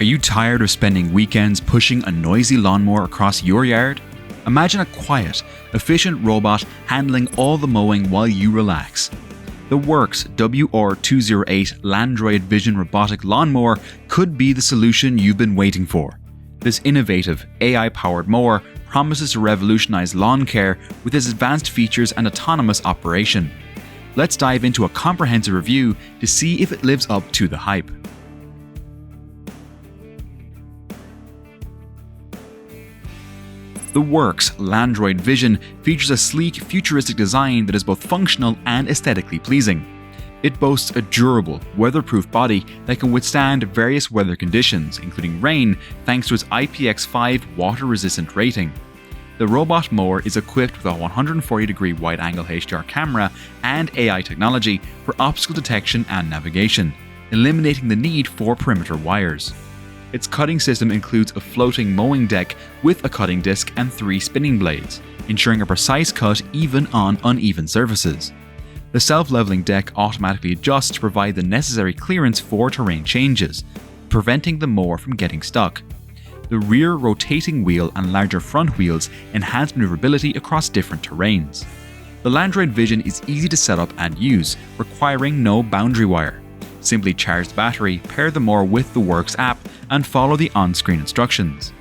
Are you tired of spending weekends pushing a noisy lawnmower across your yard? Imagine a quiet, efficient robot handling all the mowing while you relax. The WORX WR208 Landroid Vision Robotic Lawnmower could be the solution you've been waiting for. This innovative, AI-powered mower promises to revolutionize lawn care with its advanced features and autonomous operation. Let's dive into a comprehensive review to see if it lives up to the hype. The WORX Landroid Vision features a sleek, futuristic design that is both functional and aesthetically pleasing. It boasts a durable, weatherproof body that can withstand various weather conditions, including rain, thanks to its IPX5 water-resistant rating. The robot mower is equipped with a 140-degree wide-angle HDR camera and AI technology for obstacle detection and navigation, eliminating the need for perimeter wires. Its cutting system includes a floating mowing deck with a cutting disc and 3 spinning blades, ensuring a precise cut even on uneven surfaces. The self-leveling deck automatically adjusts to provide the necessary clearance for terrain changes, preventing the mower from getting stuck. The rear rotating wheel and larger front wheels enhance maneuverability across different terrains. The Landroid Vision is easy to set up and use, requiring no boundary wire. Simply charge the battery, pair the mower with the WORX app, and follow the on-screen instructions.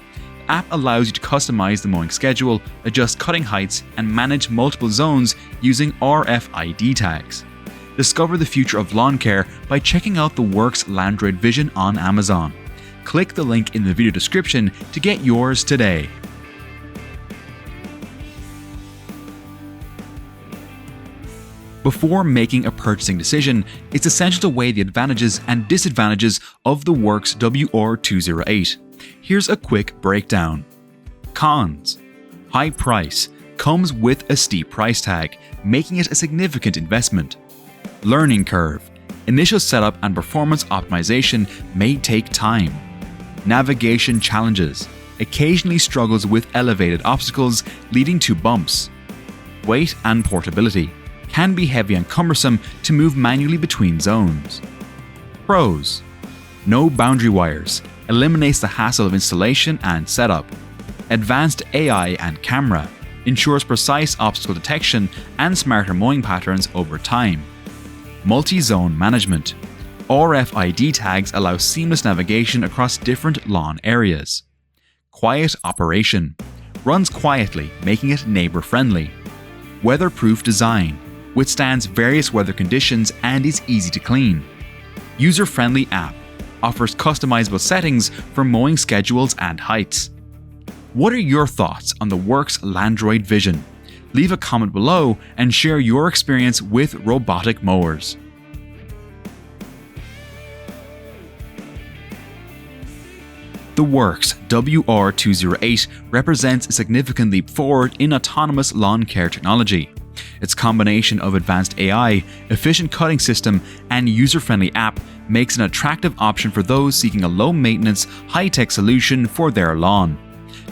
The app allows you to customize the mowing schedule, adjust cutting heights, and manage multiple zones using RFID tags. Discover the future of lawn care by checking out the WORX Landroid Vision on Amazon. Click the link in the video description to get yours today. Before making a purchasing decision, it's essential to weigh the advantages and disadvantages of the WORX WR208. Here's a quick breakdown. Cons: high price, comes with a steep price tag, making it a significant investment. Learning curve: initial setup and performance optimization may take time. Navigation challenges: occasionally struggles with elevated obstacles leading to bumps. Weight and portability: can be heavy and cumbersome to move manually between zones. Pros: no boundary wires, eliminates the hassle of installation and setup. Advanced AI and camera, ensures precise obstacle detection and smarter mowing patterns over time. Multi-zone management, RFID tags allow seamless navigation across different lawn areas. Quiet operation, runs quietly, making it neighbor-friendly. Weatherproof design, withstands various weather conditions and is easy to clean. User-friendly app, offers customizable settings for mowing schedules and heights. What are your thoughts on the WORX Landroid Vision? Leave a comment below and share your experience with robotic mowers. The WORX WR208 represents a significant leap forward in autonomous lawn care technology. Its combination of advanced AI, efficient cutting system, and user-friendly app makes an attractive option for those seeking a low-maintenance, high-tech solution for their lawn.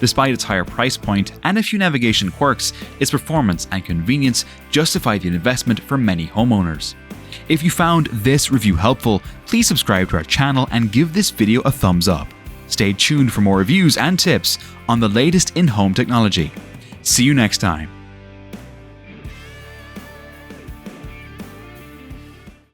Despite its higher price point and a few navigation quirks, its performance and convenience justify the investment for many homeowners. If you found this review helpful, please subscribe to our channel and give this video a thumbs up. Stay tuned for more reviews and tips on the latest in home technology. See you next time.